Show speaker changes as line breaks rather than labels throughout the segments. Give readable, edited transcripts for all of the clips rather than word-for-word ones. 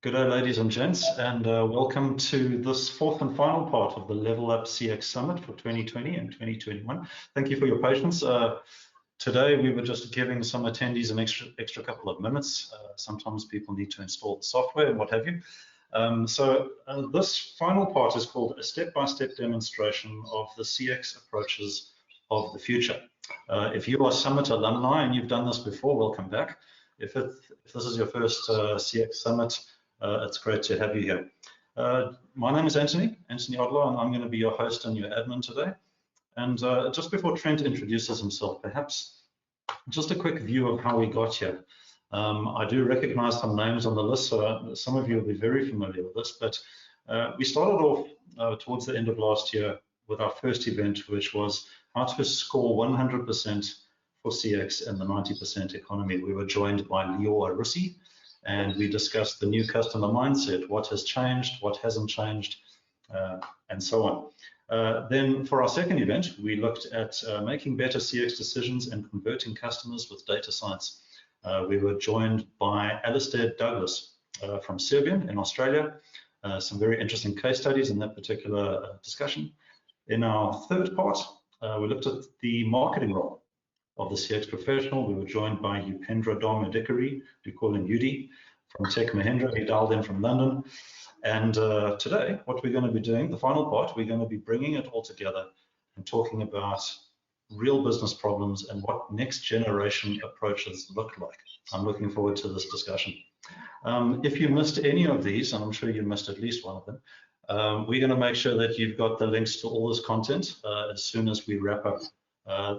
Good day, ladies and gents, and welcome to this fourth and final part of the Level Up CX Summit for 2020 and 2021. Thank you for your patience. Today, we were just giving some attendees an extra couple of minutes. Sometimes people need to install the software and what have you. This final part is called a step-by-step demonstration of the CX approaches of the future. If you are Summit alumni and you've done this before, welcome back. If this is your first CX Summit, it's great to have you here. My name is Antony Adelaar, and I'm going to be your host and your admin today. And just before Trent introduces himself, perhaps just a quick view of how we got here. I do recognize some names on the list, so some of you will be very familiar with this, but we started off towards the end of last year with our first event, which was how to score 100% for CX in the 90% economy. We were joined by Rossini, and we discussed the new customer mindset, what has changed, what hasn't changed, and so on. Then for our second event, we looked at making better CX decisions and converting customers with data science. We were joined by Adelaar from Serbia in Australia. Some very interesting case studies in that particular discussion. In our third part, we looked at the marketing role of the CX professional. We were joined by Upendra Dharmadikari, we call him Udi, from Tech Mahindra. He dialed in from London. And today, what we're going to be doing, the final part, we're going to be bringing it all together and talking about real business problems and what next generation approaches look like. I'm looking forward to this discussion. If you missed any of these, and I'm sure you missed at least one of them, we're going to make sure that you've got the links to all this content as soon as we wrap up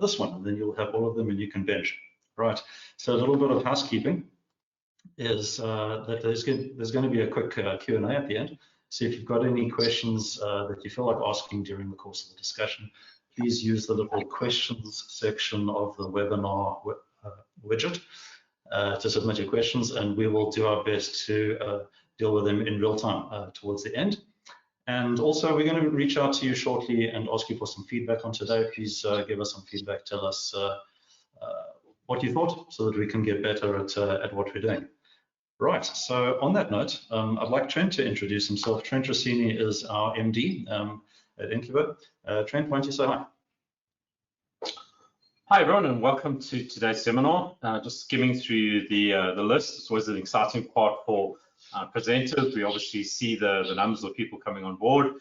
this one, and then you'll have all of them and you can binge. Right, so a little bit of housekeeping is that there's going to be a quick Q&A at the end. So if you've got any questions that you feel like asking during the course of the discussion, please use the little questions section of the webinar widget to submit your questions, and we will do our best to deal with them in real time towards the end. And also, we're going to reach out to you shortly and ask you for some feedback on today. Please give us some feedback. Tell us what you thought so that we can get better at what we're doing. Right, so on that note, I'd like Trent to introduce himself. Trent Rossini is our MD at inQuba. Trent, why don't you say hi?
Hi everyone, and welcome to today's seminar. Just skimming through the list. It's always an exciting part for presenters. We obviously see the numbers of people coming on board.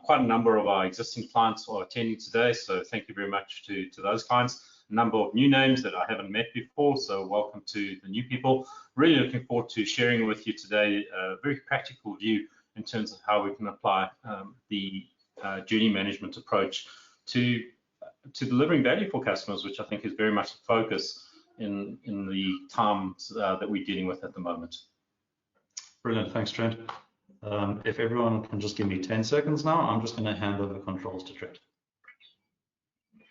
Quite a number of our existing clients are attending today, so thank you very much to those clients. A number of new names that I haven't met before, so welcome to the new people. Really looking forward to sharing with you today a very practical view in terms of how we can apply the journey management approach to delivering value for customers, which I think is very much the focus in the times that we're dealing with at the moment.
Brilliant, thanks Trent. If everyone can just give me 10 seconds now, I'm just going to hand over controls to Trent.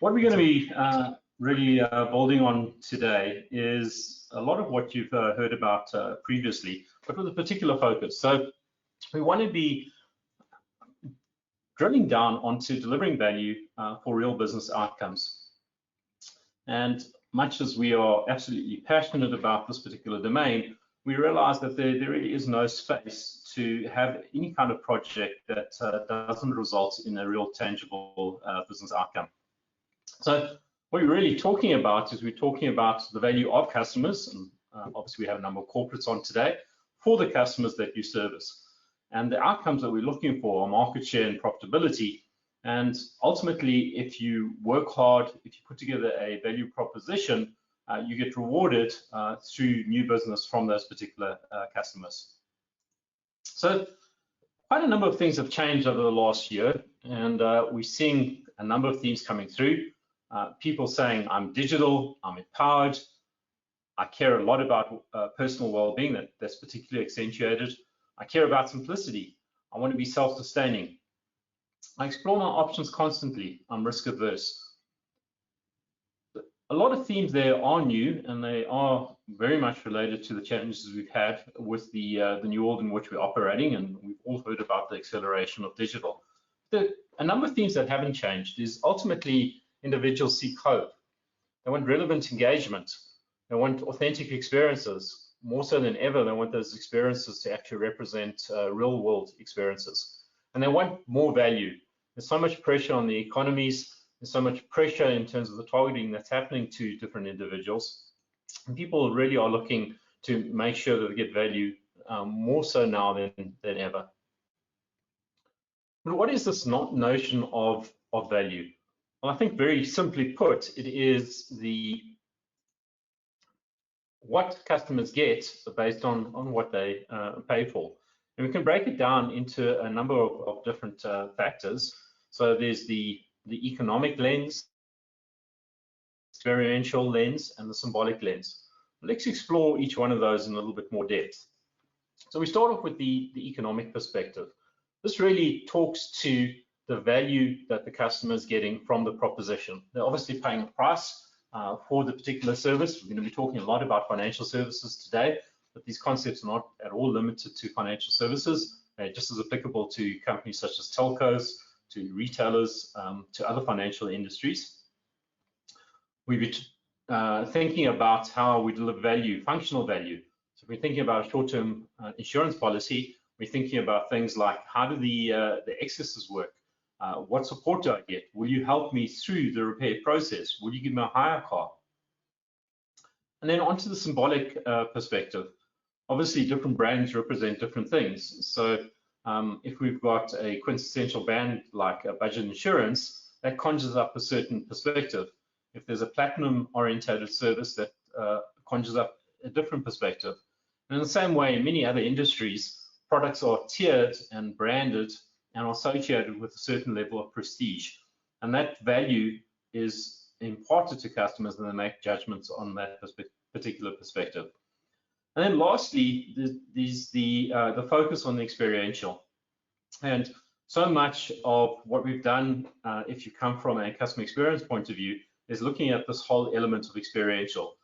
What we're going to be really building on today is a lot of what you've heard about previously, but with a particular focus. So we want to be drilling down onto delivering value for real business outcomes. And much as we are absolutely passionate about this particular domain, we realize that there really is no space to have any kind of project that doesn't result in a real tangible business outcome. So what we're really talking about is we're talking about the value of customers, and obviously we have a number of corporates on today, for the customers that you service. And the outcomes that we're looking for are market share and profitability. And ultimately, if you work hard, if you put together a value proposition, you get rewarded through new business from those particular customers. So quite a number of things have changed over the last year, and we're seeing a number of themes coming through. People saying, I'm digital, I'm empowered, I care a lot about personal well-being, that's particularly accentuated. I care about simplicity, I want to be self-sustaining. I explore my options constantly, I'm risk averse. A lot of themes there are new, and they are very much related to the challenges we've had with the new world in which we're operating, and we've all heard about the acceleration of digital. A number of themes that haven't changed is ultimately individuals seek hope. They want relevant engagement. They want authentic experiences. more so than ever, they want those experiences to actually represent real world experiences. And they want more value. There's so much pressure on the economies. There's so much pressure in terms of the targeting that's happening to different individuals. And people really are looking to make sure that they get value more so now than ever. But what is this notion of value? Well, I think very simply put, it is what customers get based on what they pay for. And we can break it down into a number of different factors. So there's the economic lens, experiential lens, and the symbolic lens. Let's explore each one of those in a little bit more depth. So we start off with the economic perspective. This really talks to the value that the customer is getting from the proposition. They're obviously paying a price for the particular service. We're going to be talking a lot about financial services today, but these concepts are not at all limited to financial services. They're just as applicable to companies such as telcos, to retailers, to other financial industries. We'll be thinking about how we deliver value, functional value. So if we're thinking about a short-term insurance policy, we're thinking about things like how do the excesses work? What support do I get? Will you help me through the repair process? Will you give me a hire car? And then onto the symbolic perspective. Obviously, different brands represent different things. So if we've got a quintessential brand like Budget Insurance, that conjures up a certain perspective. If there's a platinum-orientated service, that conjures up a different perspective. And in the same way, in many other industries, products are tiered and branded and are associated with a certain level of prestige. And that value is imparted to customers and they make judgments on that particular perspective. And then lastly, there's the focus on the experiential. And so much of what we've done, if you come from a customer experience point of view, is looking at this whole element of experiential.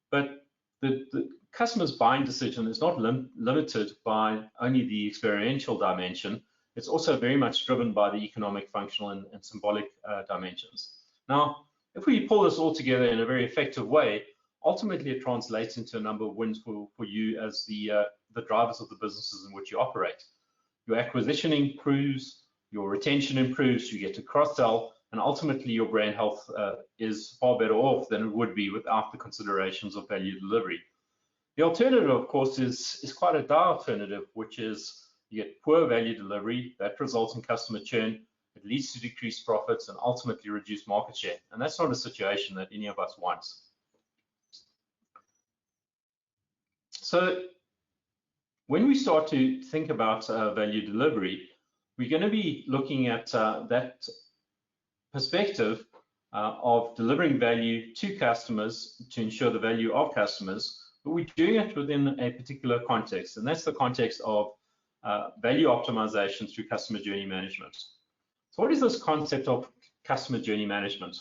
But the customer's buying decision is not limited by only the experiential dimension. It's also very much driven by the economic, functional, and symbolic dimensions. Now, if we pull this all together in a very effective way, ultimately it translates into a number of wins for you as the drivers of the businesses in which you operate. Your acquisition improves, your retention improves, you get to cross-sell, and ultimately your brand health is far better off than it would be without the considerations of value delivery. The alternative, of course, is quite a dire alternative, which is you get poor value delivery, that results in customer churn, it leads to decreased profits and ultimately reduced market share. And that's not a situation that any of us wants. So when we start to think about value delivery, we're going to be looking at that perspective of delivering value to customers to ensure the value of customers, but we're doing it within a particular context, and that's the context of value optimization through customer journey management. So what is this concept of customer journey management?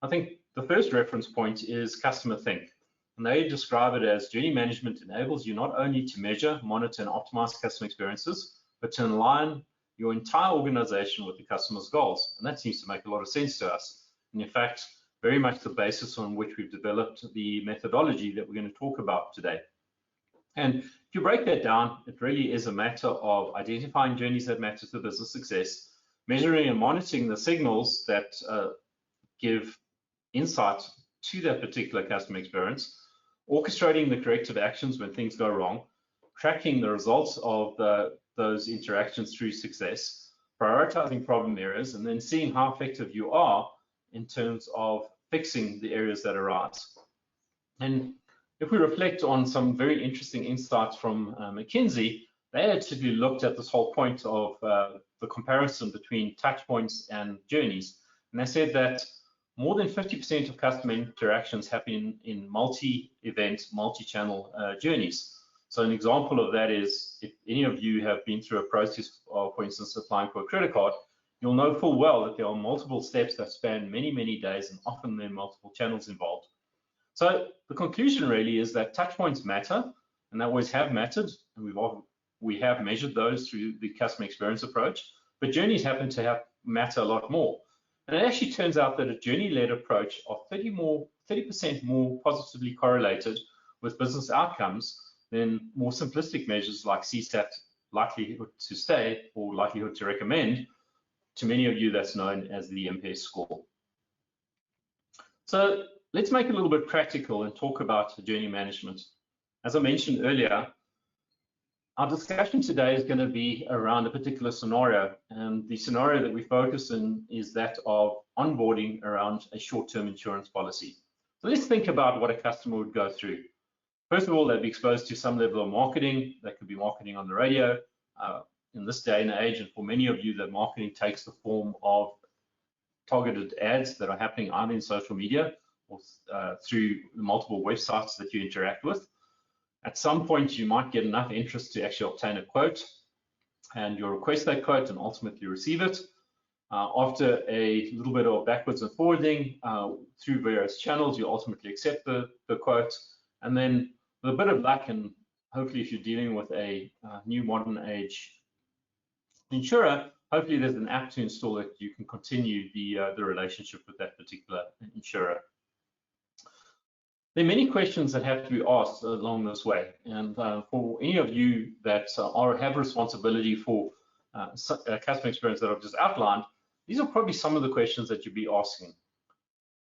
I think the first reference point is Customer Think, and they describe it as journey management enables you not only to measure, monitor, and optimize customer experiences, but to align your entire organization with the customer's goals. And that seems to make a lot of sense to us. And in fact, very much the basis on which we've developed the methodology that we're going to talk about today. And if you break that down, it really is a matter of identifying journeys that matter to business success, measuring and monitoring the signals that give insight to that particular customer experience, orchestrating the corrective actions when things go wrong, tracking the results of those interactions through success, prioritizing problem areas, and then seeing how effective you are in terms of fixing the areas that arise. And if we reflect on some very interesting insights from McKinsey, they actually looked at this whole point of the comparison between touch points and journeys. And they said that more than 50% of customer interactions happen in multi-event, multi-channel journeys. So an example of that is if any of you have been through a process of, for instance, applying for a credit card, you'll know full well that there are multiple steps that span many, many days, and often there are multiple channels involved. So the conclusion really is that touch points matter, and they always have mattered, and we have measured those through the customer experience approach, but journeys happen to matter a lot more. And it actually turns out that a journey-led approach are 30% more positively correlated with business outcomes then more simplistic measures like CSAT, likelihood to stay or likelihood to recommend, to many of you that's known as the MPS score. So let's make it a little bit practical and talk about journey management. As I mentioned earlier, our discussion today is going to be around a particular scenario, and the scenario that we focus in is that of onboarding around a short-term insurance policy. So let's think about what a customer would go through. First of all, they'd be exposed to some level of marketing. That could be marketing on the radio. In this day and age, and for many of you, that marketing takes the form of targeted ads that are happening either in social media or through the multiple websites that you interact with. At some point, you might get enough interest to actually obtain a quote, and you'll request that quote and ultimately receive it. After a little bit of backwards and forwarding through various channels, you ultimately accept the quote, and then with a bit of luck, and hopefully if you're dealing with a new modern age insurer, hopefully there's an app to install that you can continue the relationship with that particular insurer. There are many questions that have to be asked along this way, and for any of you that have responsibility for customer experience that I've just outlined, these are probably some of the questions that you'd be asking.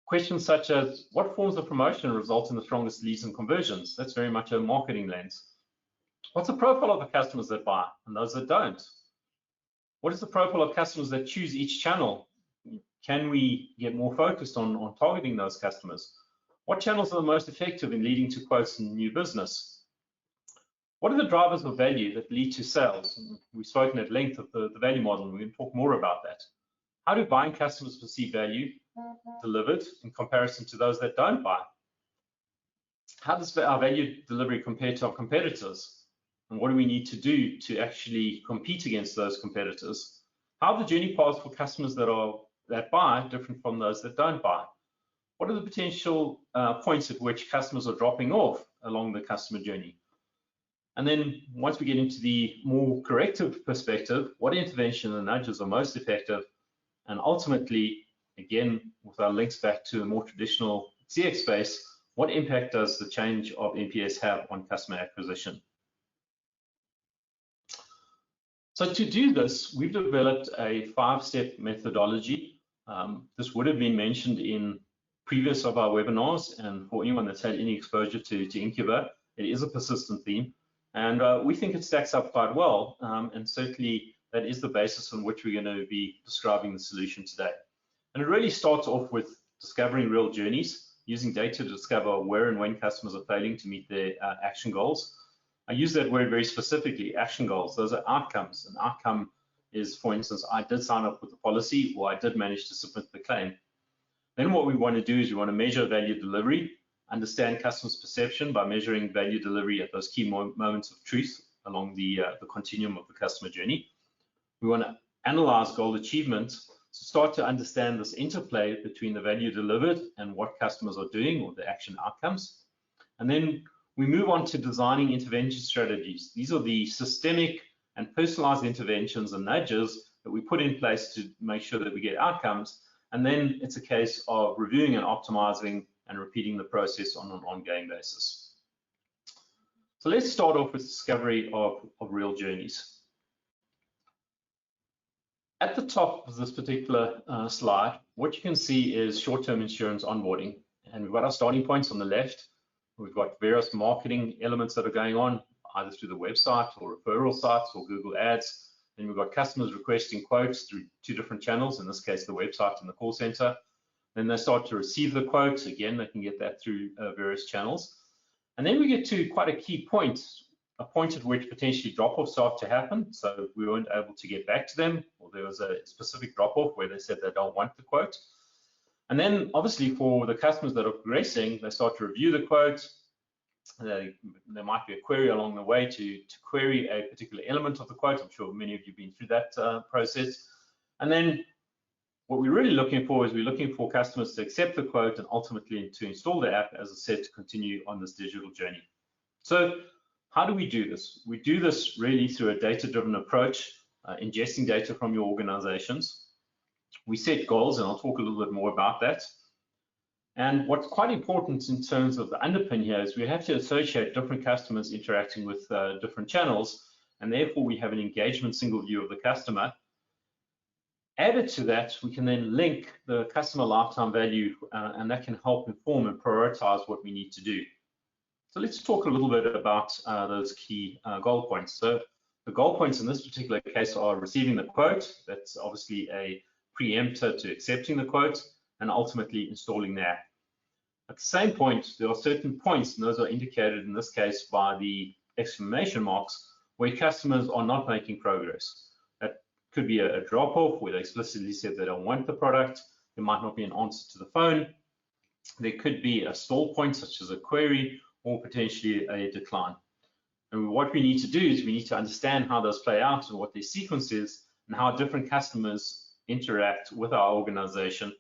Questions such as, what forms of promotion result in the strongest leads and conversions? That's very much a marketing lens. What's the profile of the customers that buy and those that don't? What is the profile of customers that choose each channel? Can we get more focused on targeting those customers? What channels are the most effective in leading to quotes and new business? What are the drivers of value that lead to sales? We've spoken at length of the value model, and we can talk more about that. How do buying customers perceive value delivered in comparison to those that don't buy? How does our value delivery compare to our competitors? And what do we need to do to actually compete against those competitors? How are the journey paths for customers that buy different from those that don't buy? What are the potential points at which customers are dropping off along the customer journey? And then once we get into the more corrective perspective, what intervention and nudges are most effective? And ultimately, again, with our links back to a more traditional CX space, what impact does the change of NPS have on customer acquisition? So to do this, we've developed a 5-step methodology. This would have been mentioned in previous of our webinars, and for anyone that's had any exposure to inQuba, it is a persistent theme, and we think it stacks up quite well, and certainly that is the basis on which we're going to be describing the solution today. And it really starts off with discovering real journeys, using data to discover where and when customers are failing to meet their action goals. I use that word very specifically, action goals. Those are outcomes. An outcome is, for instance, I did sign up with the policy, or I did manage to submit the claim. Then what we want to do is we want to measure value delivery, understand customers' perception by measuring value delivery at those key moments of truth along the continuum of the customer journey. We want to analyze goal achievement to start to understand this interplay between the value delivered and what customers are doing, or the action outcomes. And then we move on to designing intervention strategies. These are the systemic and personalized interventions and nudges that we put in place to make sure that we get outcomes. And then it's a case of reviewing and optimizing and repeating the process on an ongoing basis. So let's start off with discovery of real journeys. At the top of this particular slide, what you can see is short-term insurance onboarding. And we've got our starting points on the left. We've got various marketing elements that are going on, either through the website or referral sites or Google Ads. Then we've got customers requesting quotes through 2 different channels, in this case, the website and the call center. Then they start to receive the quotes. Again, they can get that through various channels. And then we get to quite a key point, a point at which potentially drop-offs start to happen. So we weren't able to get back to them, or there was a specific drop-off where they said they don't want the quote. And then obviously for the customers that are progressing, they start to review the quote. There might be a query along the way to query a particular element of the quote. I'm sure many of you have been through that process. And then what we're really looking for is we're looking for customers to accept the quote and ultimately to install the app, as I said, to continue on this digital journey. So how do we do this? We do this really through a data-driven approach, ingesting data from your organizations. We set goals, and I'll talk a little bit more about that. And what's quite important in terms of the underpin here is we have to associate different customers interacting with different channels, and therefore we have an engagement single view of the customer. Added to that, we can then link the customer lifetime value, and that can help inform and prioritize what we need to do. So let's talk a little bit about those key goal points. So the goal points in this particular case are receiving the quote. That's obviously a preempter to accepting the quote, and ultimately installing the app. At the same point, there are certain points, and those are indicated in this case by the exclamation marks, where customers are not making progress. That could be a drop-off where they explicitly said they don't want the product. There might not be an answer to the phone. There could be a stall point, such as a query, or potentially a decline. And what we need to do is we need to understand how those play out and what their sequence is, and how different customers interact with our organization.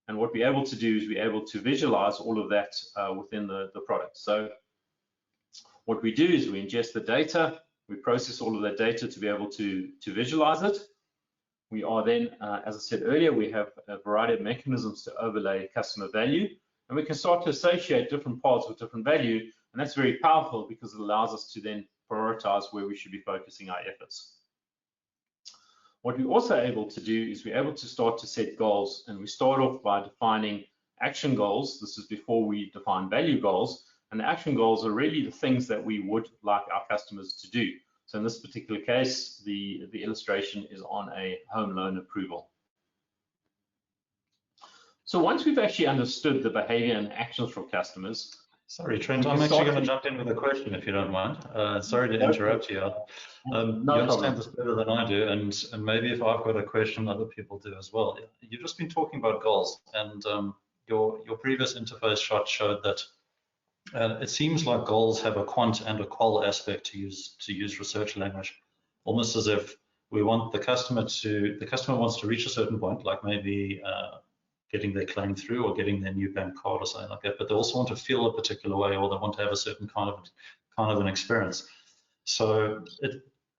And what we're able to do is we're able to visualize all of that within the product. So what we do is we ingest the data, we process all of that data to be able to visualize it. We are then, as I said earlier, we have a variety of mechanisms to overlay customer value, and we can start to associate different parts with different value, and that's very powerful because it allows us to then prioritize where we should be focusing our efforts. What we're also able to do is we're able to start to set goals, and we start off by defining action goals. This is before we define value goals, and the action goals are really the things that we would like our customers to do. So in this particular case, the illustration is on a home loan approval. So once we've actually understood the behavior and actions from customers.
Sorry, Trent, I'm actually going to jump in with a question if you don't mind. Sorry to interrupt you. You understand this better than I do, and maybe if I've got a question, other people do as well. You've just been talking about goals, and your previous interface shot showed that it seems like goals have a quant and a qual aspect, to use research language, almost as if we want the customer wants to reach a certain point, like maybe getting their claim through or getting their new bank card or something like that, but they also want to feel a particular way, or they want to have a certain kind of an experience. So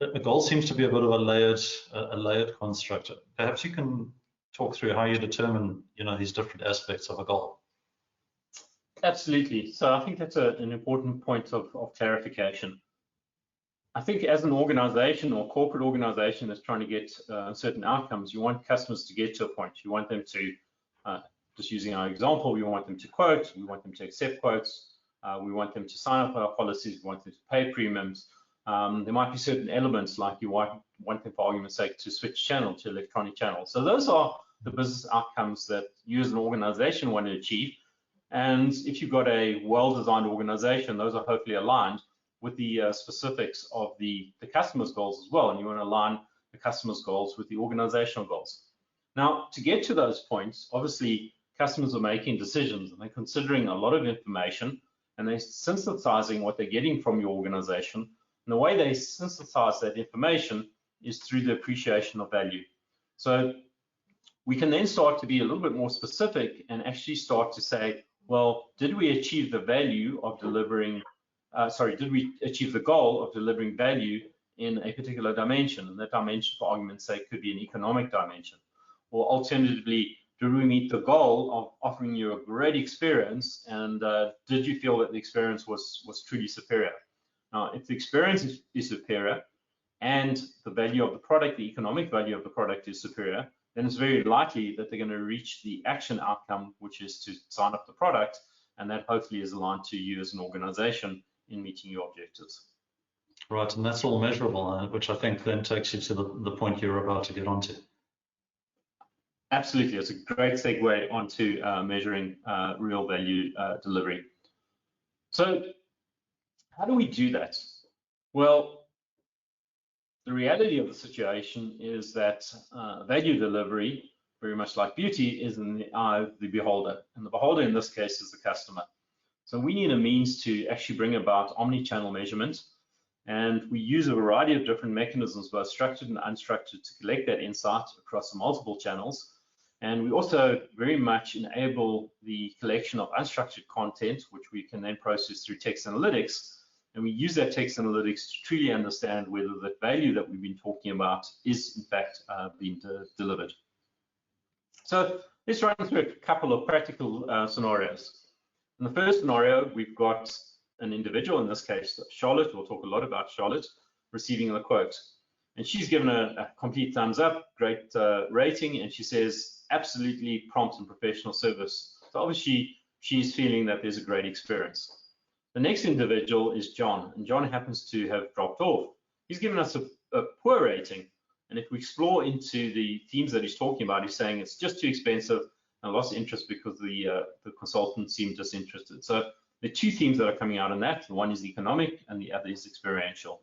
a goal seems to be a bit of a layered construct. Perhaps you can talk through how you determine, these different aspects of a goal.
Absolutely. So I think that's an important point of clarification. I think as an organization or corporate organization that's trying to get certain outcomes, you want customers to get to a point. You want them to, just using our example, we want them to quote, we want them to accept quotes, we want them to sign up for our policies, we want them to pay premiums. There might be certain elements like you want them, for argument's sake, to switch channel to electronic channel. So those are the business outcomes that you as an organization want to achieve. And if you've got a well-designed organization, those are hopefully aligned with the specifics of the customer's goals as well. And you want to align the customer's goals with the organizational goals. Now, to get to those points, obviously, customers are making decisions and they're considering a lot of information, and they're synthesizing what they're getting from your organization. And the way they synthesize that information is through the appreciation of value. So we can then start to be a little bit more specific and actually start to say, well, did we achieve the value of delivering, did we achieve the goal of delivering value in a particular dimension? And that dimension, for argument's sake, could be an economic dimension. Or alternatively, did we meet the goal of offering you a great experience, and did you feel that the experience was truly superior? Now, if the experience is superior and the value of the product, the economic value of the product is superior, then it's very likely that they're going to reach the action outcome, which is to sign up the product, and that hopefully is aligned to you as an organization in meeting your objectives.
Right, and that's all measurable, which I think then takes you to the point you're about to get onto.
Absolutely, it's a great segue onto measuring real value delivery. So how do we do that? Well, the reality of the situation is that value delivery, very much like beauty, is in the eye of the beholder. And the beholder in this case is the customer. So we need a means to actually bring about omni-channel measurement. And we use a variety of different mechanisms, both structured and unstructured, to collect that insight across multiple channels. And we also very much enable the collection of unstructured content, which we can then process through text analytics. And we use that text analytics to truly understand whether the value that we've been talking about is in fact being delivered. So Let's run through a couple of practical scenarios. In the first scenario, we've got an individual, in this case, Charlotte. We'll talk a lot about Charlotte, receiving the quote. And she's given a complete thumbs up, great rating, and she says, absolutely prompt and professional service. So obviously, she's feeling that there's a great experience. The next individual is John, and John happens to have dropped off. He's given us a poor rating. And if we explore into the themes that he's talking about, he's saying it's just too expensive and lost interest because the consultant seemed disinterested. So the two themes that are coming out in that, one is economic and the other is experiential.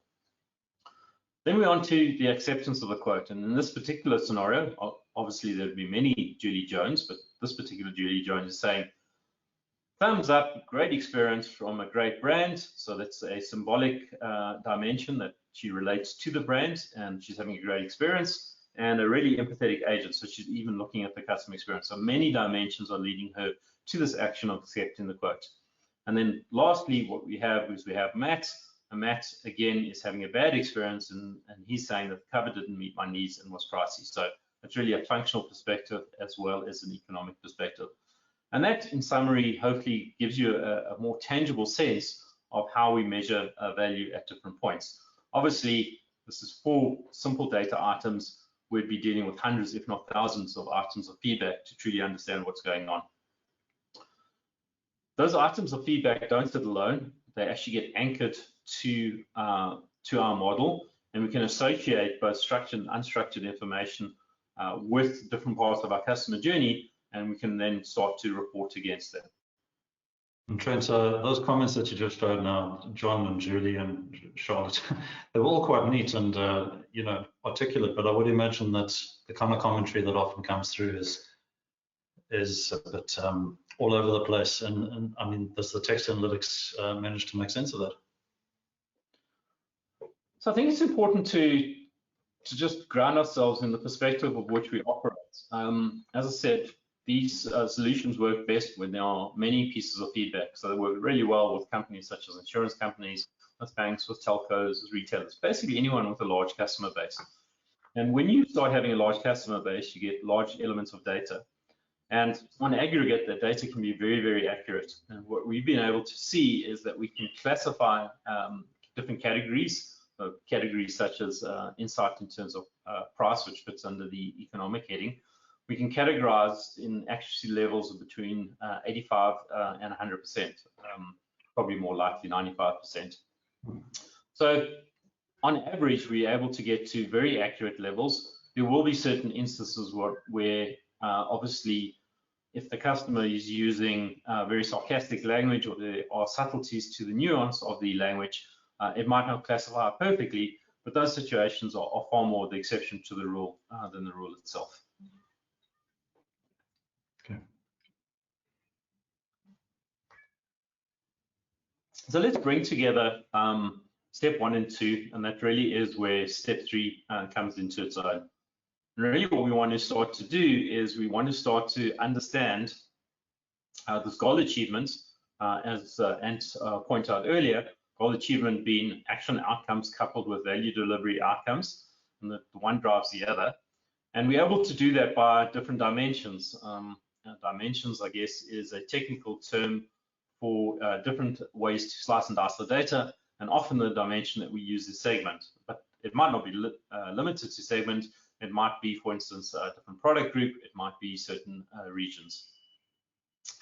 Then we're on to the acceptance of the quote. And in this particular scenario, obviously there'd be many Julie Jones, but this particular Julie Jones is saying, thumbs up, great experience from a great brand. So that's a symbolic dimension that she relates to the brand, and she's having a great experience, and a really empathetic agent. So she's even looking at the customer experience. So many dimensions are leading her to this action of accepting the quote. And then lastly, what we have is we have Matt. And Matt, again, is having a bad experience, and he's saying that the cover didn't meet my needs and was pricey. So it's really a functional perspective as well as an economic perspective. And that, in summary, hopefully gives you a more tangible sense of how we measure value at different points. Obviously, this is 4 simple data items. We'd be dealing with hundreds, if not thousands, of items of feedback to truly understand what's going on. Those items of feedback don't sit alone. They actually get anchored to our model, and we can associate both structured and unstructured information with different parts of our customer journey, and we can then start to report against them.
And Trent, those comments that you just showed now, John and Julie and Charlotte, they were all quite neat and you know, articulate. But I would imagine that the kind of commentary that often comes through is a bit all over the place. And I mean, does the text analytics manage to make sense of that?
So I think it's important to just ground ourselves in the perspective of which we operate. As I said, these solutions work best when there are many pieces of feedback. So they work really well with companies such as insurance companies, with banks, with telcos, with retailers, basically anyone with a large customer base. And when you start having a large customer base, you get large elements of data. And on aggregate, that data can be very, very accurate. And what we've been able to see is that we can classify different categories, categories such as insight in terms of price, which fits under the economic heading. We can categorize in accuracy levels of between 85 and 100%, probably more likely 95%. So on average, we're able to get to very accurate levels. There will be certain instances where obviously, if the customer is using very sarcastic language or there are subtleties to the nuance of the language, it might not classify perfectly, but those situations are far more the exception to the rule than the rule itself.
Okay.
So let's bring together step 1 and 2, and that really is where step 3 comes into its own. And really what we want to start to do is we want to start to understand this goal achievement, as Ant pointed out earlier, goal achievement being action outcomes coupled with value delivery outcomes, and the one drives the other. And we're able to do that by different dimensions. Dimensions, I guess, is a technical term for different ways to slice and dice the data, and often the dimension that we use is segment, but it might not be limited to segment. It might be, for instance, a different product group. It might be certain regions.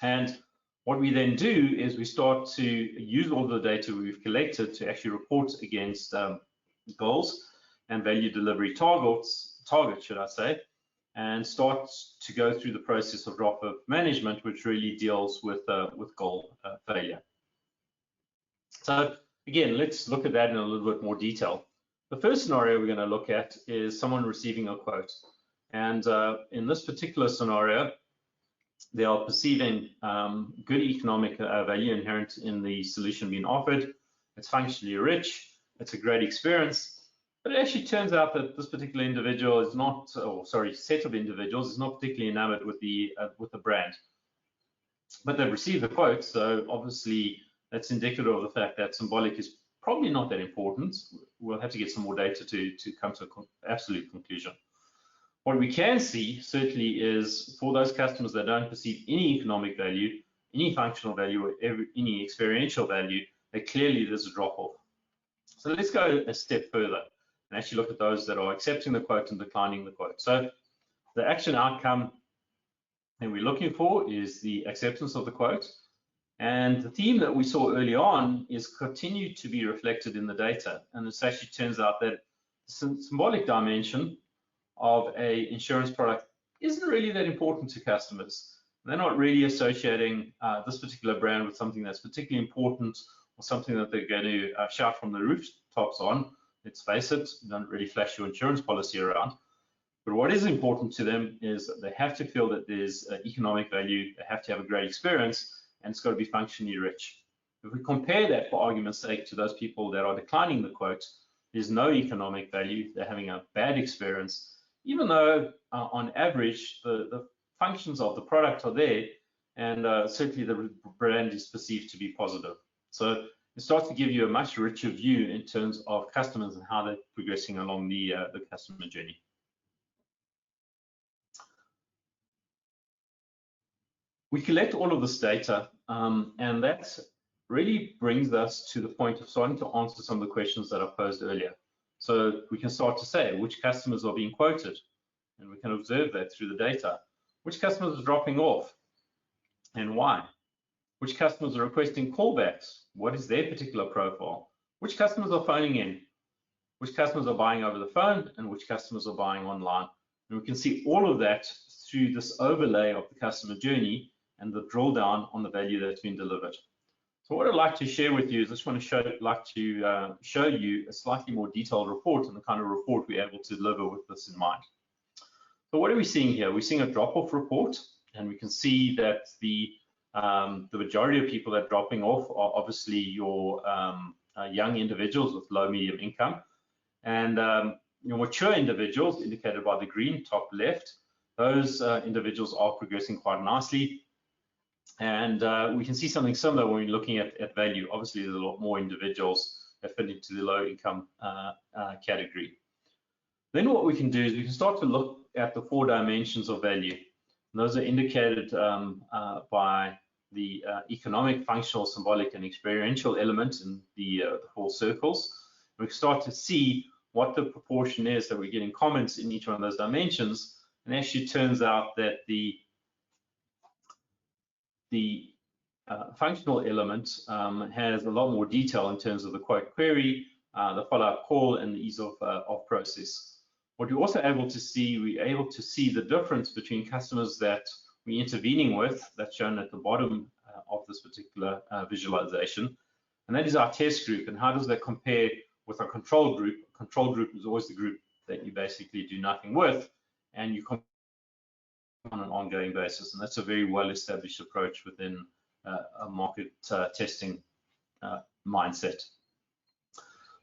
And what we then do is we start to use all the data we've collected to actually report against goals and value delivery targets, should I say, and start to go through the process of drop-off management, which really deals with goal failure. So again, let's look at that in a little bit more detail. The first scenario we're going to look at is someone receiving a quote. And in this particular scenario, they are perceiving good economic value inherent in the solution being offered. It's functionally rich. It's a great experience. But it actually turns out that this particular individual is not, set of individuals is not particularly enamored with the brand. But they've received the quote, so obviously that's indicative of the fact that symbolic is probably not that important. We'll have to get some more data to come to an absolute conclusion. What we can see certainly is for those customers that don't perceive any economic value, any functional value, or any experiential value, that clearly there's a drop-off. So let's go a step further and actually look at those that are accepting the quote and declining the quote. So the action outcome that we're looking for is the acceptance of the quote. And the theme that we saw early on is continued to be reflected in the data. And it actually turns out that the symbolic dimension of an insurance product isn't really that important to customers. They're not really associating this particular brand with something that's particularly important or something that they're going to shout from the rooftops on. Let's face it, you don't really flash your insurance policy around. But what is important to them is that they have to feel that there's economic value, they have to have a great experience, and it's got to be functionally rich. If we compare that, for argument's sake, to those people that are declining the quote, there's no economic value, they're having a bad experience, even though on average the functions of the product are there, and certainly the brand is perceived to be positive. So it starts to give you a much richer view in terms of customers and how they're progressing along the customer journey. We collect all of this data, and that really brings us to the point of starting to answer some of the questions that I posed earlier. So we can start to say which customers are being quoted, and we can observe that through the data. Which customers are dropping off, and why? Which customers are requesting callbacks? What is their particular profile? Which customers are phoning in? Which customers are buying over the phone, and which customers are buying online? And we can see all of that through this overlay of the customer journey and the drill down on the value that's been delivered. So what I'd like to share with you is I just want to show you a slightly more detailed report and the kind of report we're able to deliver with this in mind. So what are we seeing here? We're seeing a drop-off report, and we can see that the majority of people that are dropping off are obviously your young individuals with low medium income, and your mature individuals indicated by the green top left. Those individuals are progressing quite nicely. And we can see something similar when we're looking at value. Obviously, there's a lot more individuals that fit into the low income category. Then what we can do is we can start to look at the 4 dimensions of value. And those are indicated by the economic, functional, symbolic, and experiential element in the 4 circles. We can start to see what the proportion is that we're getting comments in each one of those dimensions. And actually it turns out that the functional element has a lot more detail in terms of the quote query, the follow-up call, and the ease of process. What we're also able to see, we're able to see the difference between customers that we're intervening with, that's shown at the bottom of this particular visualization, and that is our test group. And how does that compare with our control group? A control group is always the group that you basically do nothing with, and you compare on an ongoing basis, and that's a very well-established approach within a market testing mindset.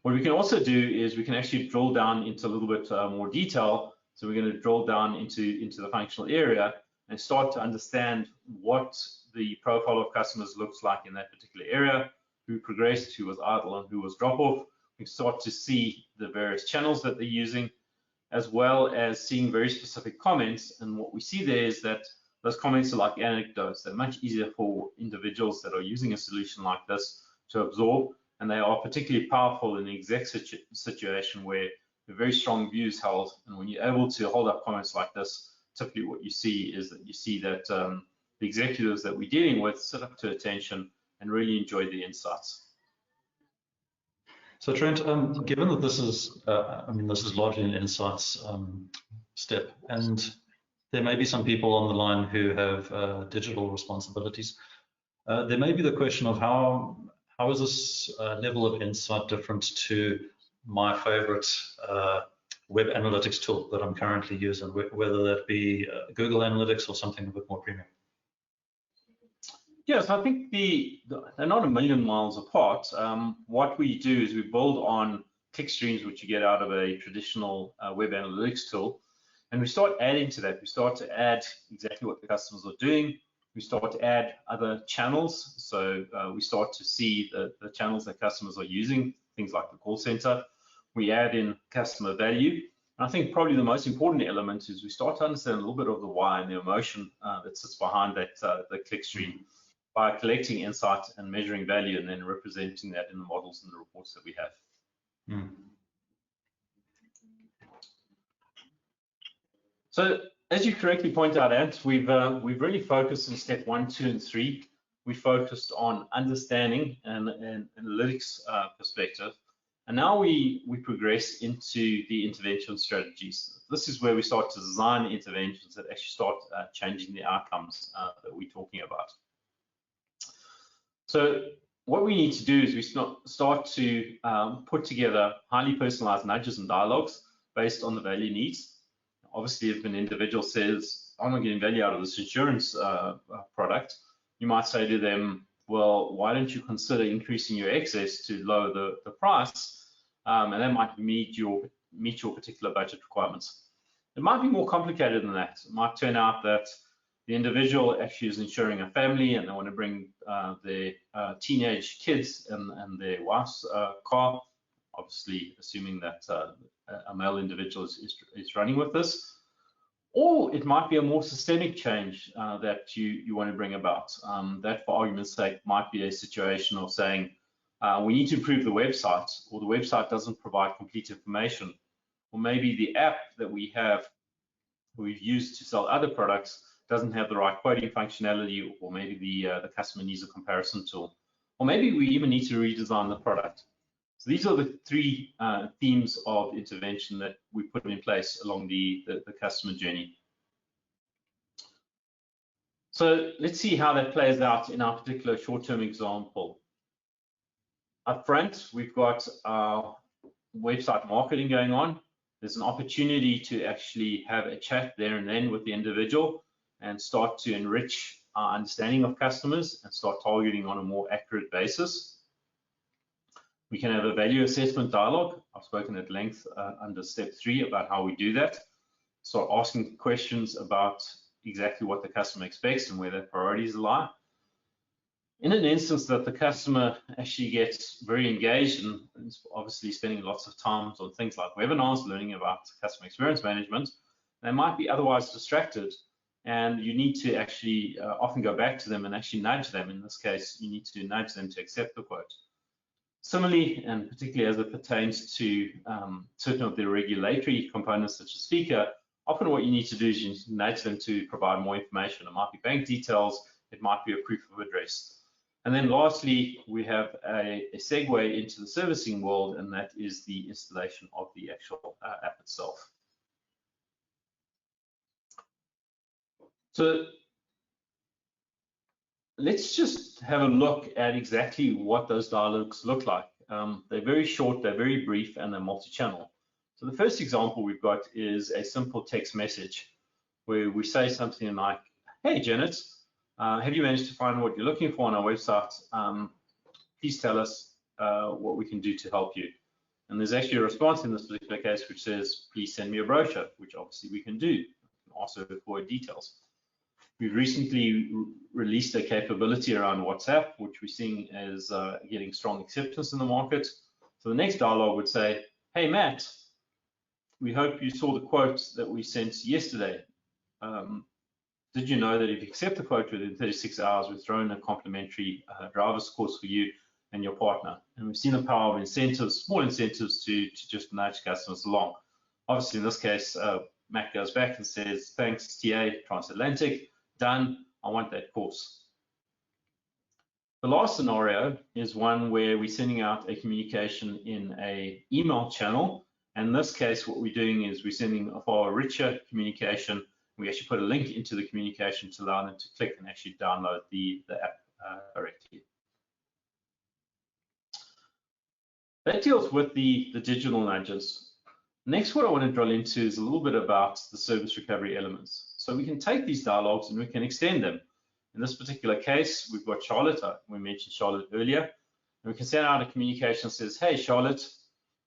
What we can also do is we can actually drill down into a little bit more detail. So we're going to drill down into the functional area and start to understand what the profile of customers looks like in that particular area, who progressed, who was idle, and who was drop-off. We start to see the various channels that they're using, as well as seeing very specific comments. And what we see there is that those comments are like anecdotes. They're much easier for individuals that are using a solution like this to absorb, and they are particularly powerful in the exact situation where the very strong views held. And when you're able to hold up comments like this, typically what you see is that the executives that we're dealing with sit up to attention and really enjoy the insights.
So Trent, given that this is, this is largely an insights step, and there may be some people on the line who have digital responsibilities, there may be the question of how is this level of insight different to my favorite web analytics tool that I'm currently using, whether that be Google Analytics or something a bit more premium?
Yes, I think they're not a million miles apart. What we do is we build on click streams, which you get out of a traditional web analytics tool, and we start adding to that. We start to add exactly what the customers are doing. We start to add other channels. So we start to see the channels that customers are using, things like the call center. We add in customer value, And I think probably the most important element is we start to understand a little bit of the why and the emotion that sits behind that the click stream by collecting insight and measuring value and then representing that in the models and the reports that we have. So as you correctly point out, Ant, we've really focused in step 1, 2, and 3. We focused on understanding and analytics perspective. And now we progress into the intervention strategies. This is where we start to design interventions that actually start changing the outcomes that we're talking about. So what we need to do is we start to put together highly personalized nudges and dialogues based on the value needs. Obviously, if an individual says, I'm not getting value out of this insurance product, you might say to them, well, why don't you consider increasing your excess to lower the price? And that might meet your particular budget requirements. It might be more complicated than that. It might turn out that the individual actually is insuring a family and they want to bring their teenage kids and their wife's car, obviously assuming that a male individual is running with this. Or it might be a more systemic change that you want to bring about. That, for argument's sake, might be a situation of saying, we need to improve the website, or the website doesn't provide complete information. Or maybe the app that we've used to sell other products doesn't have the right quoting functionality, or maybe the customer needs a comparison tool. Or maybe we even need to redesign the product. So these are the 3 themes of intervention that we put in place along the customer journey. So let's see how that plays out in our particular short-term example. Up front, we've got our website marketing going on. There's an opportunity to actually have a chat there and then with the individual and start to enrich our understanding of customers and start targeting on a more accurate basis. We can have a value assessment dialogue. I've spoken at length under step 3 about how we do that. So asking questions about exactly what the customer expects and where their priorities lie. In an instance that the customer actually gets very engaged and is obviously spending lots of time on things like webinars, learning about customer experience management, they might be otherwise distracted, and you need to actually often go back to them and actually nudge them. In this case, you need to nudge them to accept the quote. Similarly, and particularly as it pertains to certain of the regulatory components such as FICA, often what you need to do is you nudge them to provide more information. It might be bank details, it might be a proof of address. And then lastly, we have a segue into the servicing world, and that is the installation of the actual app itself. So let's just have a look at exactly what those dialogues look like. They're very short, they're very brief, and they're multi-channel. So the first example we've got is a simple text message where we say something like, hey, Janet, have you managed to find what you're looking for on our website? Please tell us what we can do to help you. And there's actually a response in this particular case which says, please send me a brochure, which obviously we can do. We can also avoid details. We've recently released a capability around WhatsApp, which we're seeing as getting strong acceptance in the market. So the next dialogue would say, hey, Matt, we hope you saw the quote that we sent yesterday. Did you know that if you accept the quote within 36 hours, we've thrown a complimentary driver's course for you and your partner? And we've seen the power of incentives, small incentives to just nudge customers along. Obviously, in this case, Matt goes back and says, thanks, TA, Transatlantic, done, I want that course. The last scenario is one where we're sending out a communication in an email channel. And in this case, what we're doing is we're sending a far richer communication. We actually put a link into the communication to allow them to click and actually download the app directly. That deals with the digital nudges. Next, what I want to drill into is a little bit about the service recovery elements. So we can take these dialogues and we can extend them. In this particular case, we've got Charlotte. We mentioned Charlotte earlier. And we can send out a communication that says, hey, Charlotte,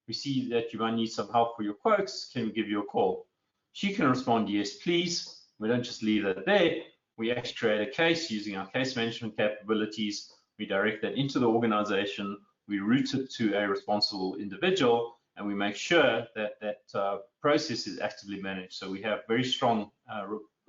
we see that you might need some help for your quotes. Can we give you a call? She can respond, yes, please. We don't just leave that there. We actually create a case using our case management capabilities. We direct that into the organization. We route it to a responsible individual, and we make sure that that process is actively managed. So we have very strong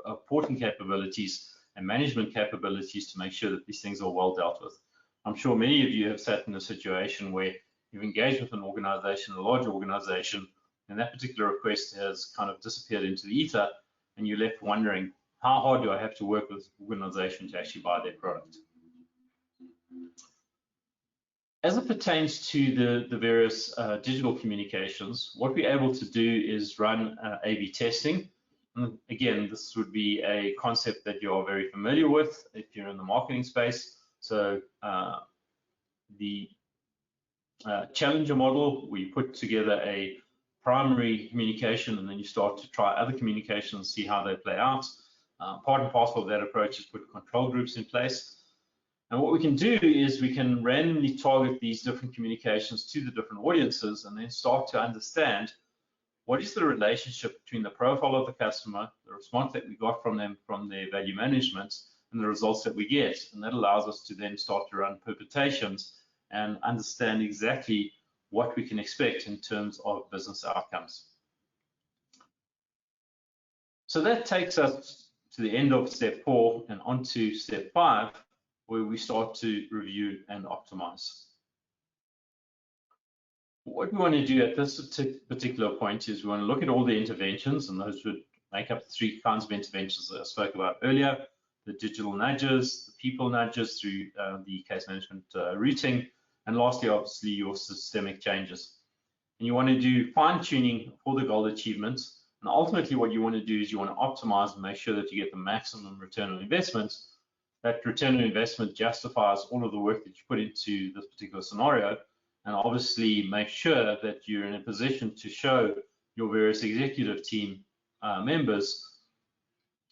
reporting capabilities and management capabilities to make sure that these things are well dealt with. I'm sure many of you have sat in a situation where you've engaged with an organization, a large organization, and that particular request has kind of disappeared into the ether, and you're left wondering, how hard do I have to work with the organization to actually buy their product? As it pertains to the various digital communications, what we're able to do is run A/B testing. And again, this would be a concept that you're very familiar with if you're in the marketing space. So the challenger model, we put together a primary communication, and then you start to try other communications, see how they play out. Part and parcel of that approach is put control groups in place. And what we can do is we can randomly target these different communications to the different audiences, and then start to understand what is the relationship between the profile of the customer, the response that we got from them from their value management, and the results that we get. And that allows us to then start to run permutations and understand exactly what we can expect in terms of business outcomes. So that takes us to the end of step 4 and onto step 5, where we start to review and optimize. What we want to do at this particular point is we want to look at all the interventions, and those would make up the 3 kinds of interventions that I spoke about earlier: the digital nudges, the people nudges through the case management routing, and lastly, obviously, your systemic changes. And you want to do fine-tuning for the goal achievement. And ultimately, what you want to do is you want to optimize and make sure that you get the maximum return on investment. That return on investment justifies all of the work that you put into this particular scenario, and obviously make sure that you're in a position to show your various executive team members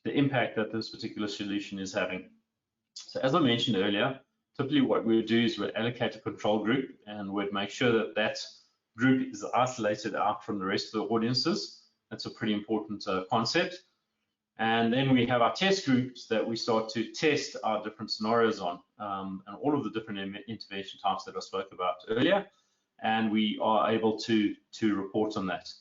the impact that this particular solution is having. So as I mentioned earlier, typically what we would do is we'd allocate a control group, and we'd make sure that that group is isolated out from the rest of the audiences. That's a pretty important concept. And then we have our test groups that we start to test our different scenarios on, and all of the different intervention types that I spoke about earlier, and we are able to report on that.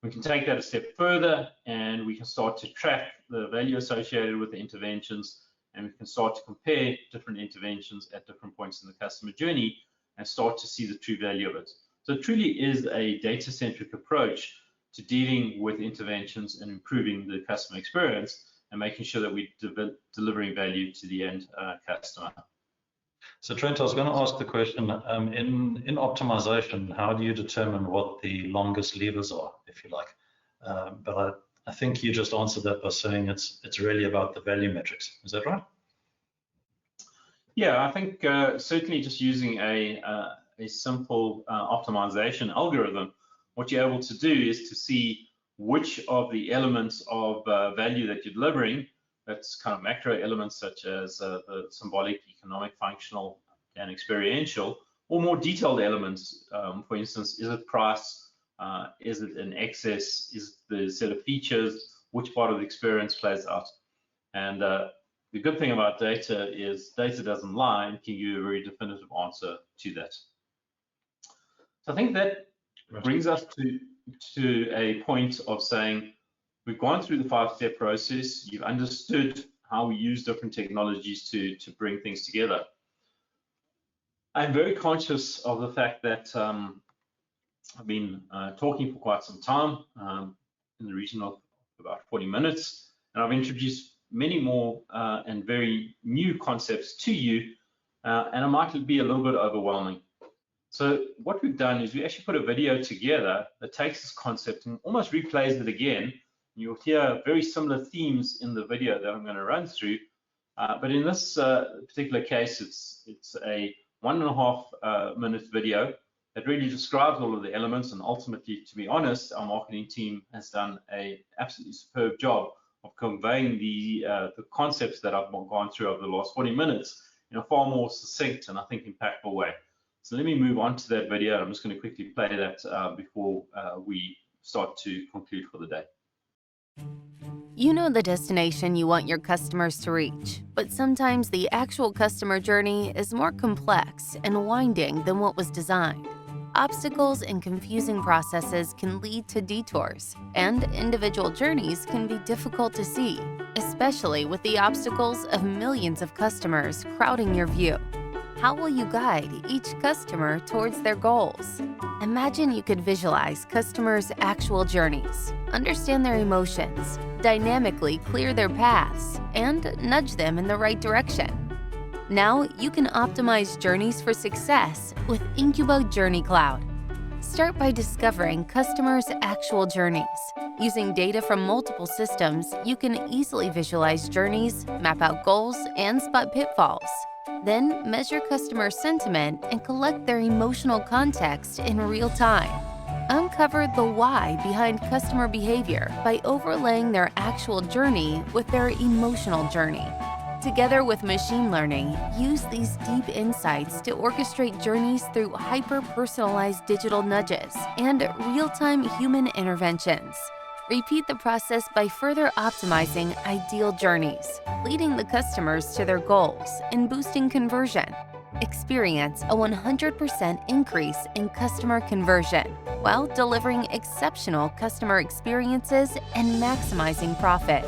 We can take that a step further, and we can start to track the value associated with the interventions, and we can start to compare different interventions at different points in the customer journey and start to see the true value of it. So it truly is a data-centric approach to dealing with interventions and improving the customer experience and making sure that we're delivering value to the end customer.
So Trent, I was going to ask the question, in optimization, how do you determine what the longest levers are, if you like? But I think you just answered that by saying it's really about the value metrics. Is that right?
Yeah, I think certainly just using a simple optimization algorithm, what you're able to do is to see which of the elements of value that you're delivering, that's kind of macro elements such as the symbolic, economic, functional, and experiential, or more detailed elements. For instance, is it price? Is it an excess? Is it the set of features? Which part of the experience plays out? And the good thing about data is data doesn't lie and can give you a very definitive answer to that. So I think that brings us to a point of saying, we've gone through the 5-step process, you've understood how we use different technologies to bring things together. I'm very conscious of the fact that I've been talking for quite some time, in the region of about 40 minutes, and I've introduced many more and very new concepts to you, and it might be a little bit overwhelming. So what we've done is we actually put a video together that takes this concept and almost replays it again. You'll hear very similar themes in the video that I'm going to run through, but in this particular case, it's a 1.5 minute video that really describes all of the elements, and ultimately, to be honest, our marketing team has done an absolutely superb job of conveying the concepts that I've gone through over the last 40 minutes in a far more succinct and I think impactful way. So let me move on to that video. I'm just going to quickly play that before we start to conclude for the day.
You know the destination you want your customers to reach, but sometimes the actual customer journey is more complex and winding than what was designed. obstacles and confusing processes can lead to detours, and individual journeys can be difficult to see, especially with the obstacles of millions of customers crowding your view. How will you guide each customer towards their goals? Imagine you could visualize customers' actual journeys, understand their emotions, dynamically clear their paths, and nudge them in the right direction. Now you can optimize journeys for success with inQuba Journey Cloud. Start by discovering customers' actual journeys. Using data from multiple systems, you can easily visualize journeys, map out goals, and spot pitfalls. Then measure customer sentiment and collect their emotional context in real time. Uncover the why behind customer behavior by overlaying their actual journey with their emotional journey. Together with machine learning, use these deep insights to orchestrate journeys through hyper-personalized digital nudges and real-time human interventions. Repeat the process by further optimizing ideal journeys, leading the customers to their goals and boosting conversion. Experience a 100% increase in customer conversion while delivering exceptional customer experiences and maximizing profit.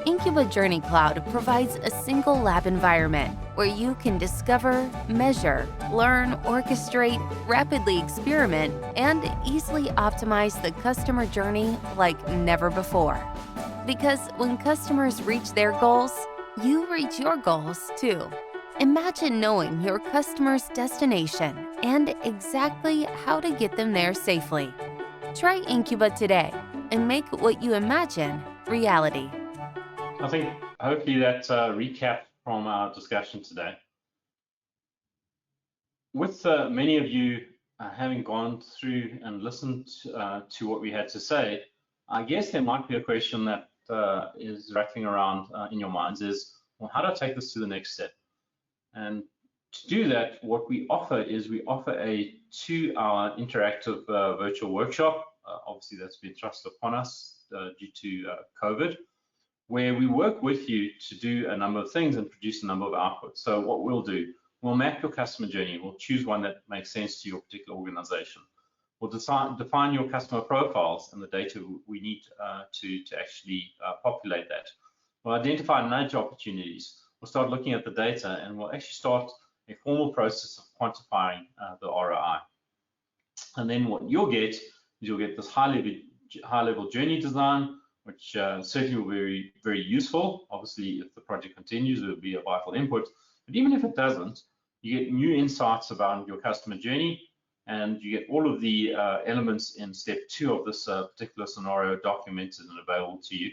inQuba Journey Cloud provides a single lab environment where you can discover, measure, learn, orchestrate, rapidly experiment, and easily optimize the customer journey like never before. Because when customers reach their goals, you reach your goals too. Imagine knowing your customer's destination and exactly how to get them there safely. Try inQuba today and make what you imagine reality.
I think hopefully that's a recap from our discussion today. With many of you having gone through and listened to what we had to say, I guess there might be a question that is rattling around in your minds is, well, how do I take this to the next step? And to do that, what we offer is we offer a 2-hour interactive virtual workshop. Obviously, that's been thrust upon us due to COVID, where we work with you to do a number of things and produce a number of outputs. So what we'll do, we'll map your customer journey. We'll choose one that makes sense to your particular organization. We'll define your customer profiles and the data we need to actually populate that. We'll identify nudge opportunities. We'll start looking at the data, and we'll actually start a formal process of quantifying the ROI. And then what you'll get is you'll get this high-level journey design, which certainly will be very useful. Obviously, if the project continues, it will be a vital input. But even if it doesn't, you get new insights about your customer journey, and you get all of the elements in step 2 of this particular scenario documented and available to you.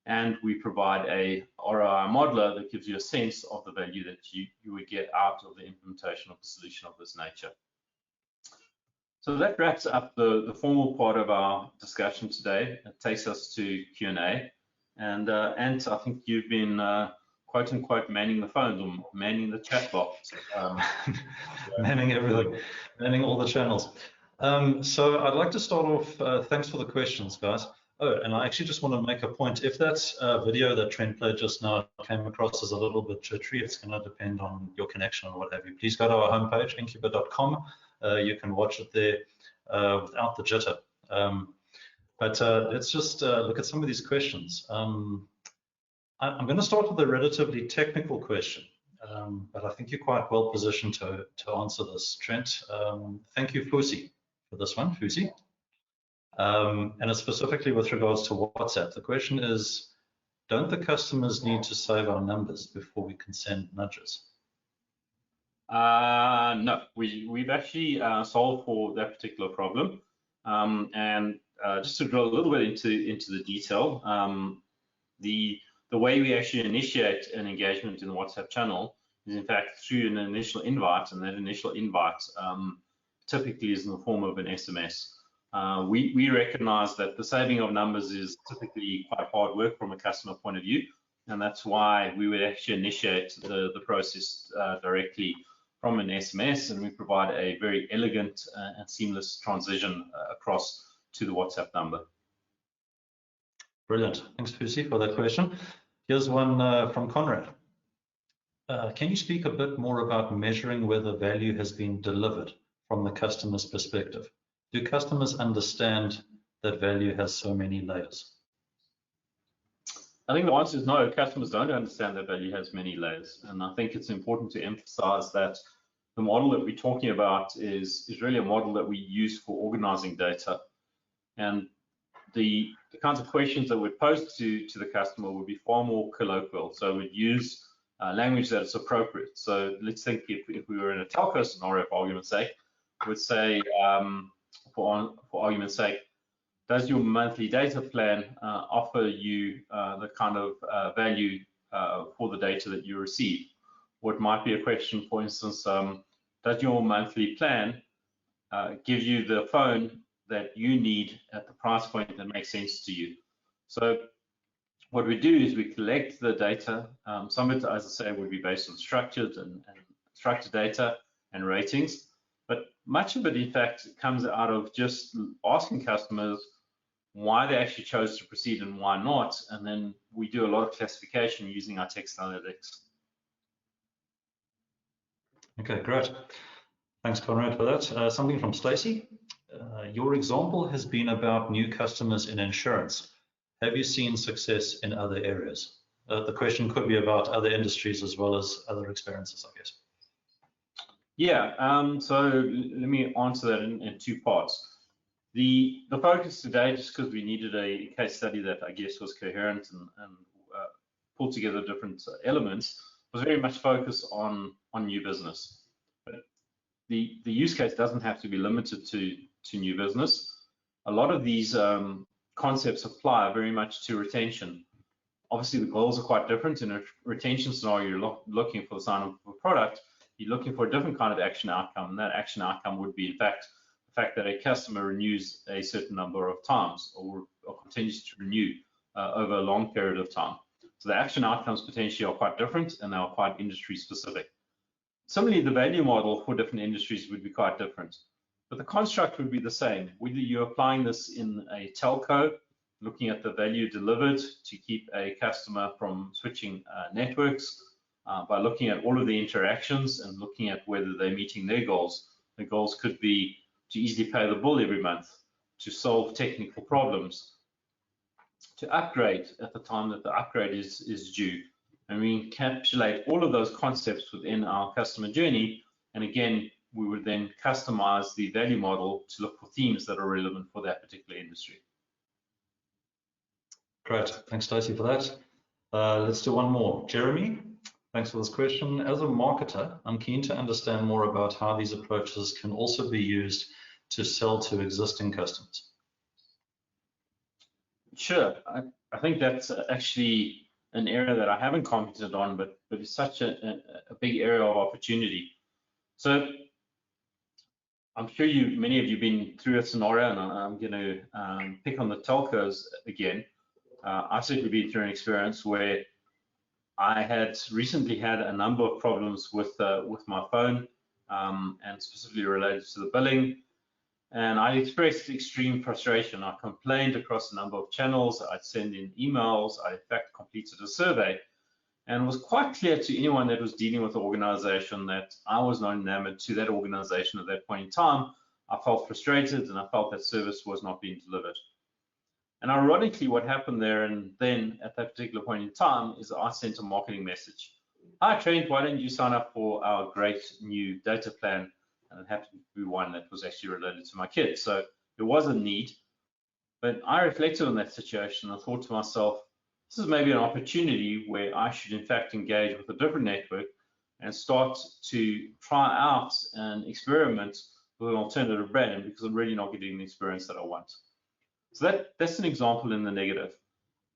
And we provide a ROI modeler that gives you a sense of the value that you would get out of the implementation of a solution of this nature. So that wraps up the formal part of our discussion today. It takes us to Q&A. And Ant, I think you've been quote unquote manning the phones or manning the chat box.
Manning everything, manning all the channels. So I'd like to start off, thanks for the questions, guys. Oh, and I actually just want to make a point. If that video that Trent played just now came across as a little bit jittery, it's going to depend on your connection or what have you. Please go to our homepage, inQuba.com. You can watch it there without the jitter. But let's just look at some of these questions. I'm going to start with a relatively technical question, but I think you're quite well positioned to answer this, Trent. Thank you, Fusi, for this one, Fusi. And it's specifically with regards to WhatsApp. The question is, don't the customers need to save our numbers before we can send nudges?
No, we've actually solved for that particular problem. And just to drill a little bit into the detail, the way we actually initiate an engagement in the WhatsApp channel is in fact through an initial invite, and that initial invite typically is in the form of an SMS. We recognize that the saving of numbers is typically quite hard work from a customer point of view, and that's why we would actually initiate the process directly from an SMS, and we provide a very elegant and seamless transition across to the WhatsApp number.
Brilliant. Thanks, Fusi, for that question. Here's one from Conrad. Can you speak a bit more about measuring whether value has been delivered from the customer's perspective? Do customers understand that value has so many layers?
I think the answer is no. Customers don't understand that value has many layers, and I think it's important to emphasize that the model that we're talking about is really a model that we use for organizing data, and the kinds of questions that we'd pose to the customer would be far more colloquial. So we'd use language that is appropriate. So let's think if we were in a telco scenario, for argument's sake, we'd say, for argument's sake, does your monthly data plan offer you the kind of value for the data that you receive? Or it might be a question, for instance, does your monthly plan give you the phone that you need at the price point that makes sense to you? So what we do is we collect the data. Some of it, as I say, would be based on structured data and ratings, but much of it, in fact, comes out of just asking customers why they actually chose to proceed and why not, and then we do a lot of classification using our text analytics.
Okay, great. Thanks, Conrad, for that. Something from Stacey. Your example has been about new customers in insurance. Have you seen success in other areas? The question could be about other industries as well as other experiences, I guess.
Yeah, so let me answer that in two parts. The focus today, just because we needed a case study that I guess was coherent and pulled together different elements, was very much focused on new business. But the use case doesn't have to be limited to new business. A lot of these concepts apply very much to retention. Obviously, the goals are quite different. In a retention scenario, you're looking for the sign of a product, you're looking for a different kind of action outcome, and that action outcome would be, in fact, the fact that a customer renews a certain number of times or continues to renew over a long period of time. So the action outcomes potentially are quite different and they are quite industry specific. Similarly, the value model for different industries would be quite different, but the construct would be the same. Whether you're applying this in a telco, looking at the value delivered to keep a customer from switching networks, by looking at all of the interactions and looking at whether they're meeting their goals. The goals could be to easily pay the bill every month, to solve technical problems, to upgrade at the time that the upgrade is due. And we encapsulate all of those concepts within our customer journey. And again, we would then customize the value model to look for themes that are relevant for that particular industry.
Great, thanks Stacey for that. Let's do one more. Jeremy, thanks for this question. As a marketer, I'm keen to understand more about how these approaches can also be used to sell to existing customers.
Sure, I think that's actually an area that I haven't commented on, but it's such a big area of opportunity. So I'm sure many of you have been through a scenario, and I'm going to pick on the telcos again. I've certainly been through an experience where I had recently had a number of problems with my phone, and specifically related to the billing. And I expressed extreme frustration. I complained across a number of channels. I'd send in emails. I, in fact, completed a survey. And it was quite clear to anyone that was dealing with the organization that I was not enamored to that organization at that point in time. I felt frustrated, and I felt that service was not being delivered. And ironically, what happened there and then at that particular point in time is I sent a marketing message. Hi, Trent, why don't you sign up for our great new data plan? And it happened to be one that was actually related to my kids. So there was a need, but I reflected on that situation and thought to myself, this is maybe an opportunity where I should in fact engage with a different network and start to try out and experiment with an alternative brand, because I'm really not getting the experience that I want. So that's an example in the negative.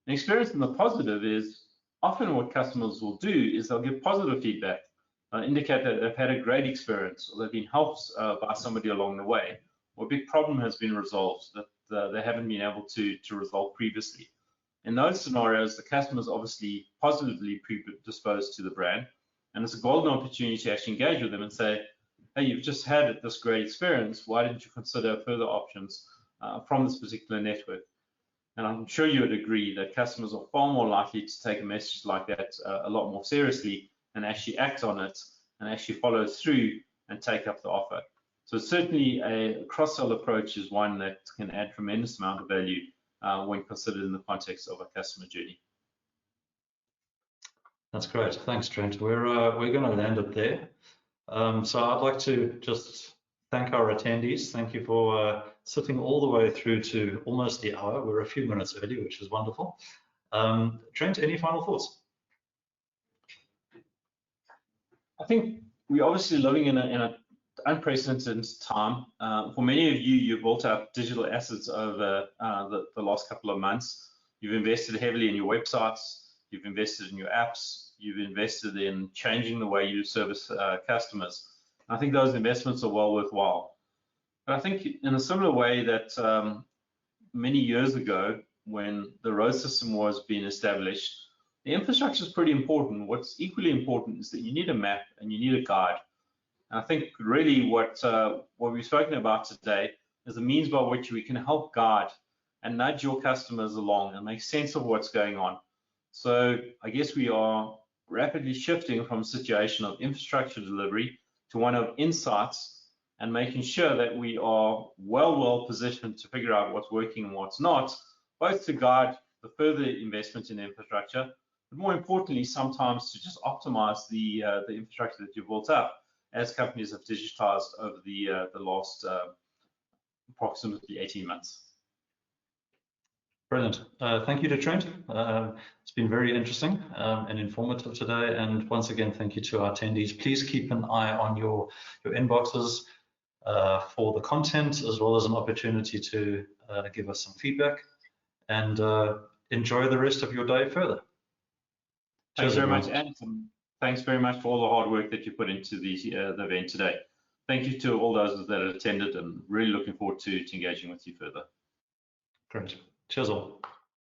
An experience in the positive is often what customers will do is they'll give positive feedback, indicate that they've had a great experience, or they've been helped by somebody along the way, or a big problem has been resolved that they haven't been able to resolve previously. In those scenarios, the customer is obviously positively predisposed to the brand, and it's a golden opportunity to actually engage with them and say, hey, you've just had this great experience, why didn't you consider further options from this particular network? And I'm sure you would agree that customers are far more likely to take a message like that a lot more seriously and actually act on it and actually follow through and take up the offer. So certainly a cross-sell approach is one that can add tremendous amount of value when considered in the context of a customer journey.
That's great. Thanks, Trent. We're going to land it there. So I'd like to just thank our attendees. Thank you for sitting all the way through to almost the hour. We're a few minutes early, which is wonderful. Trent, any final thoughts?
I think we're obviously living in an unprecedented time. For many of you, you've built up digital assets over the last couple of months. You've invested heavily in your websites. You've invested in your apps. You've invested in changing the way you service customers. I think those investments are well worthwhile. But I think in a similar way that many years ago, when the road system was being established, the infrastructure is pretty important. What's equally important is that you need a map and you need a guide. And I think really what we've spoken about today is the means by which we can help guide and nudge your customers along and make sense of what's going on. So I guess we are rapidly shifting from a situation of infrastructure delivery to one of insights and making sure that we are well positioned to figure out what's working and what's not, both to guide the further investment in infrastructure, but more importantly, sometimes to just optimize the infrastructure that you've built up as companies have digitized over the last approximately 18 months.
Brilliant. Thank you to Trent. It's been very interesting and informative today. And once again, thank you to our attendees. Please keep an eye on your inboxes for the content, as well as an opportunity to give us some feedback. And enjoy the rest of your day further.
Thanks very much, Anton. Thanks very much for all the hard work that you put into the event today. Thank you to all those that attended, and really looking forward to engaging with you further.
Great. Cheers all.